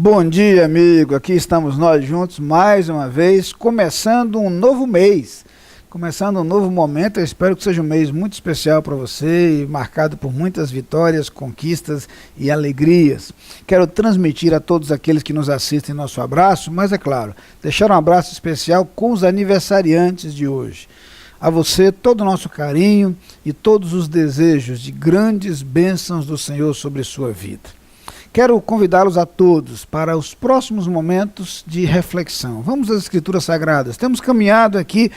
Bom dia, amigo. Aqui estamos nós juntos mais uma vez, começando um novo mês, começando um novo momento. Eu espero que seja um mês muito especial para você e marcado por muitas vitórias, conquistas e alegrias. Quero transmitir a todos aqueles que nos assistem nosso abraço, mas é claro, deixar um abraço especial com os aniversariantes de hoje. A você, todo o nosso carinho e todos os desejos de grandes bênçãos do Senhor sobre sua vida. Quero convidá-los a todos para os próximos momentos de reflexão. Vamos às Escrituras Sagradas. Temos caminhado aqui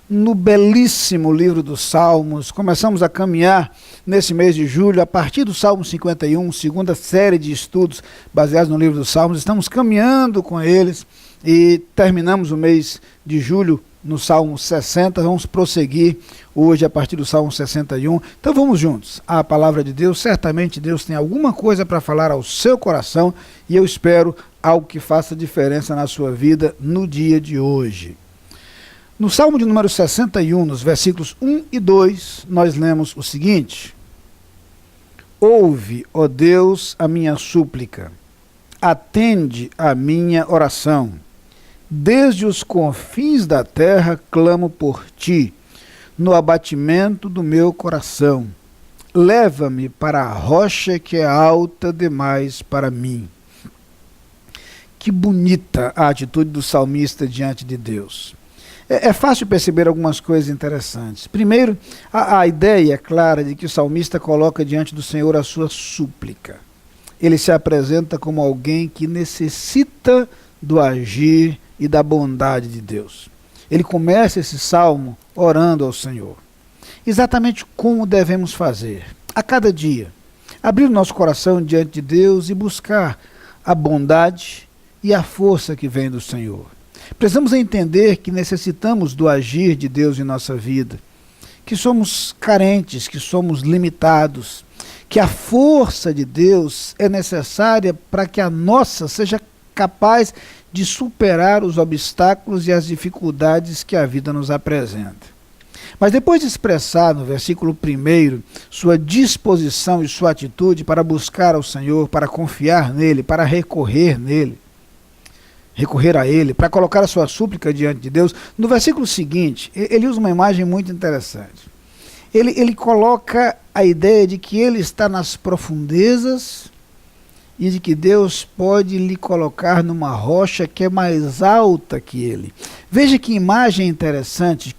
no belíssimo livro dos Salmos. Começamos a caminhar nesse mês de julho, a partir do Salmo 51, segunda série de estudos baseados no livro dos Salmos. Estamos caminhando com eles e terminamos o mês de julho no Salmo 60, vamos prosseguir hoje a partir do Salmo 61. Então vamos juntos à palavra de Deus. Certamente Deus tem alguma coisa para falar ao seu coração e eu espero algo que faça diferença na sua vida no dia de hoje. No Salmo de número 61, nos versículos 1 e 2, nós lemos o seguinte: Ouve, ó Deus, a minha súplica, atende a minha oração. Desde os confins da terra clamo por ti, no abatimento do meu coração. Leva-me para a rocha que é alta demais para mim. Que bonita a atitude do salmista diante de Deus. É fácil perceber algumas coisas interessantes. Primeiro, a ideia clara de que o salmista coloca diante do Senhor a sua súplica. Ele se apresenta como alguém que necessita do agir e da bondade de Deus. Ele começa esse salmo orando ao Senhor. Exatamente como devemos fazer? A cada dia, abrir o nosso coração diante de Deus e buscar a bondade e a força que vem do Senhor. Precisamos entender que necessitamos do agir de Deus em nossa vida, que somos carentes, que somos limitados, que a força de Deus é necessária para que a nossa seja capaz de superar os obstáculos e as dificuldades que a vida nos apresenta. Mas depois de expressar no versículo 1 sua disposição e sua atitude para buscar ao Senhor, para confiar nele, para recorrer a ele, para colocar a sua súplica diante de Deus, no versículo seguinte, ele usa uma imagem muito interessante. Ele coloca a ideia de que ele está nas profundezas e de que Deus pode lhe colocar numa rocha que é mais alta que ele. Veja que imagem interessante,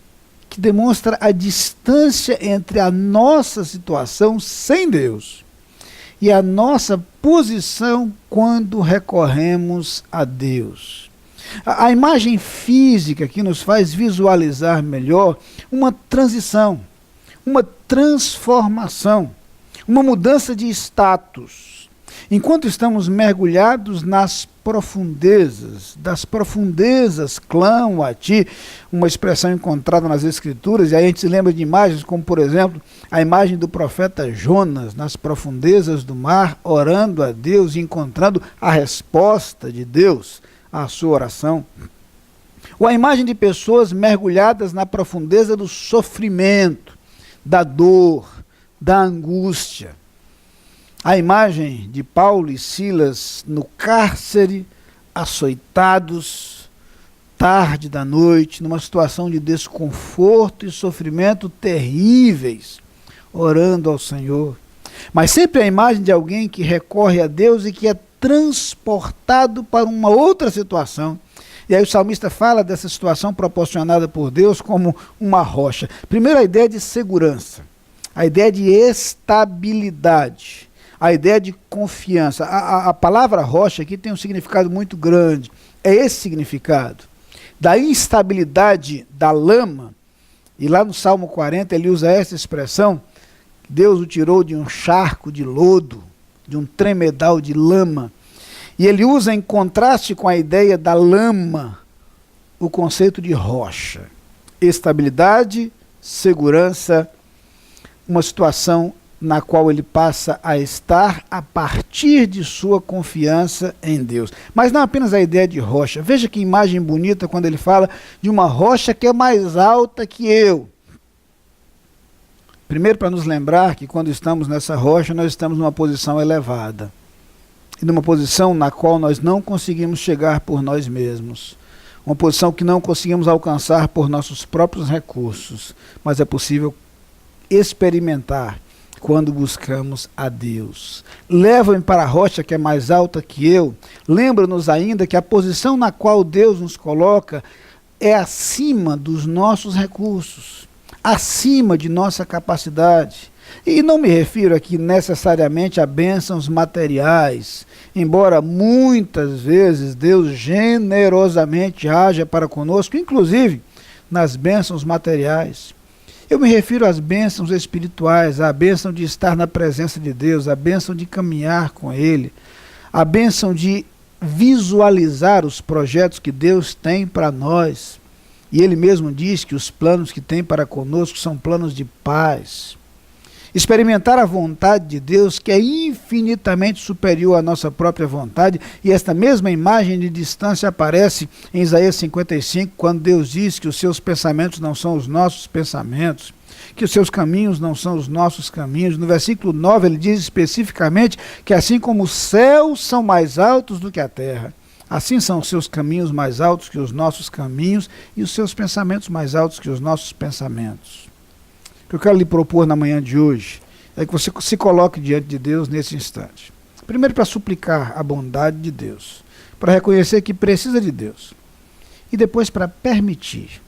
que demonstra a distância entre a nossa situação sem Deus e a nossa posição quando recorremos a Deus. A imagem física que nos faz visualizar melhor uma transição, uma transformação, uma mudança de status. Enquanto estamos mergulhados nas profundezas, das profundezas clamo a ti, uma expressão encontrada nas Escrituras, e aí a gente se lembra de imagens como, por exemplo, a imagem do profeta Jonas nas profundezas do mar, orando a Deus e encontrando a resposta de Deus à sua oração. Ou a imagem de pessoas mergulhadas na profundeza do sofrimento, da dor, da angústia. A imagem de Paulo e Silas no cárcere, açoitados, tarde da noite, numa situação de desconforto e sofrimento terríveis, orando ao Senhor. Mas sempre a imagem de alguém que recorre a Deus e que é transportado para uma outra situação. E aí o salmista fala dessa situação proporcionada por Deus como uma rocha. Primeiro, a ideia de segurança, a ideia de estabilidade, a ideia de confiança. A palavra rocha aqui tem um significado muito grande. É esse significado. Da instabilidade da lama, e lá no Salmo 40 ele usa essa expressão, Deus o tirou de um charco de lodo, de um tremedal de lama. E ele usa em contraste com a ideia da lama, o conceito de rocha. Estabilidade, segurança, uma situação na qual ele passa a estar a partir de sua confiança em Deus. Mas não apenas a ideia de rocha. Veja que imagem bonita quando ele fala de uma rocha que é mais alta que eu. Primeiro, para nos lembrar que quando estamos nessa rocha, nós estamos numa posição elevada. e numa posição na qual nós não conseguimos chegar por nós mesmos. Uma posição que não conseguimos alcançar por nossos próprios recursos, mas é possível experimentar quando buscamos a Deus. Leva-me para a rocha que é mais alta que eu. Lembra-nos ainda que a posição na qual Deus nos coloca é acima dos nossos recursos, acima de nossa capacidade. E não me refiro aqui necessariamente a bênçãos materiais, embora muitas vezes Deus generosamente haja para conosco, inclusive nas bênçãos materiais. Eu me refiro às bênçãos espirituais, à bênção de estar na presença de Deus, à bênção de caminhar com Ele, à bênção de visualizar os projetos que Deus tem para nós. E Ele mesmo diz que os planos que tem para conosco são planos de paz. Experimentar a vontade de Deus, que é infinitamente superior à nossa própria vontade, e esta mesma imagem de distância aparece em Isaías 55, quando Deus diz que os seus pensamentos não são os nossos pensamentos, que os seus caminhos não são os nossos caminhos. No versículo 9 ele diz especificamente que assim como os céus são mais altos do que a terra, assim são os seus caminhos mais altos que os nossos caminhos e os seus pensamentos mais altos que os nossos pensamentos. O que eu quero lhe propor na manhã de hoje é que você se coloque diante de Deus nesse instante. Primeiro, para suplicar a bondade de Deus, para reconhecer que precisa de Deus, e depois para permitir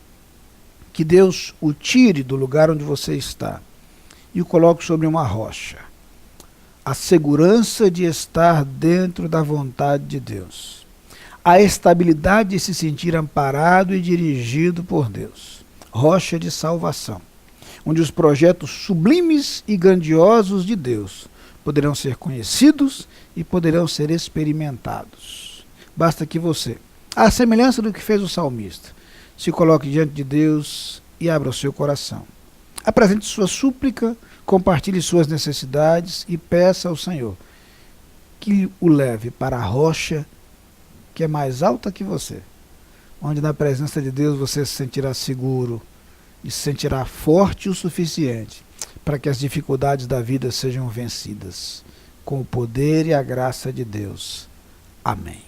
que Deus o tire do lugar onde você está e o coloque sobre uma rocha. A segurança de estar dentro da vontade de Deus, a estabilidade de se sentir amparado e dirigido por Deus, rocha de salvação, onde os projetos sublimes e grandiosos de Deus poderão ser conhecidos e poderão ser experimentados. Basta que você, à semelhança do que fez o salmista, se coloque diante de Deus e abra o seu coração. Apresente sua súplica, compartilhe suas necessidades e peça ao Senhor que o leve para a rocha que é mais alta que você, onde na presença de Deus você se sentirá seguro, e se sentirá forte o suficiente para que as dificuldades da vida sejam vencidas, com o poder e a graça de Deus. Amém.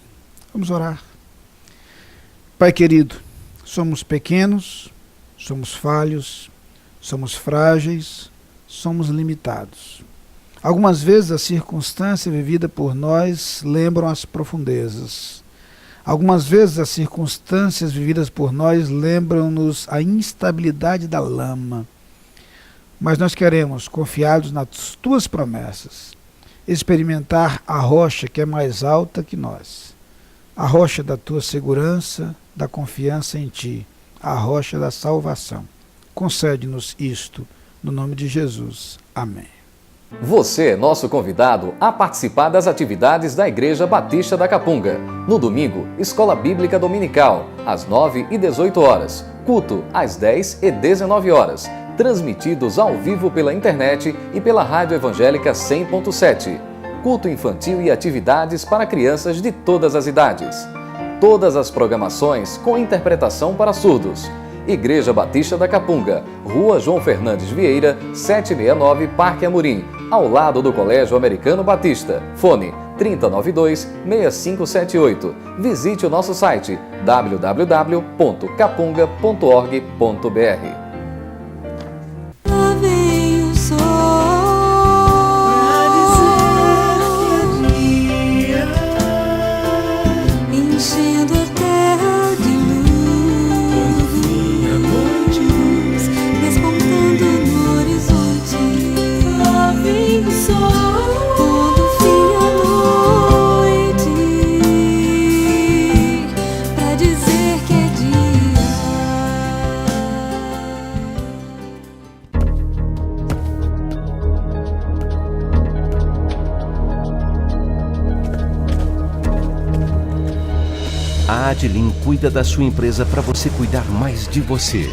Vamos orar. Pai querido, somos pequenos, somos falhos, somos frágeis, somos limitados. Algumas vezes a circunstância vivida por nós lembram as profundezas. Algumas vezes as circunstâncias vividas por nós lembram-nos a instabilidade da lama. Mas nós queremos, confiados nas tuas promessas, experimentar a rocha que é mais alta que nós. A rocha da tua segurança, da confiança em ti. A rocha da salvação. Concede-nos isto, no nome de Jesus. Amém. Você é nosso convidado a participar das atividades da Igreja Batista da Capunga. No domingo, Escola Bíblica Dominical, às 9 e 18 horas. Culto, às 10 e 19 horas. Transmitidos ao vivo pela internet e pela Rádio Evangélica 100.7. Culto infantil e atividades para crianças de todas as idades. Todas as programações com interpretação para surdos. Igreja Batista da Capunga, Rua João Fernandes Vieira, 769, Parque Amorim, ao lado do Colégio Americano Batista. Fone 3092-6578. Visite o nosso site www.capunga.org.br. A Adlim cuida da sua empresa para você cuidar mais de você.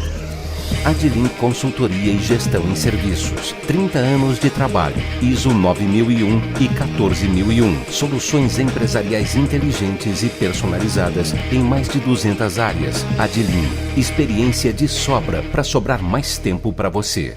Adlim Consultoria e Gestão em Serviços. 30 anos de trabalho. ISO 9001 e 14001. Soluções empresariais inteligentes e personalizadas em mais de 200 áreas. Adlim. Experiência de sobra para sobrar mais tempo para você.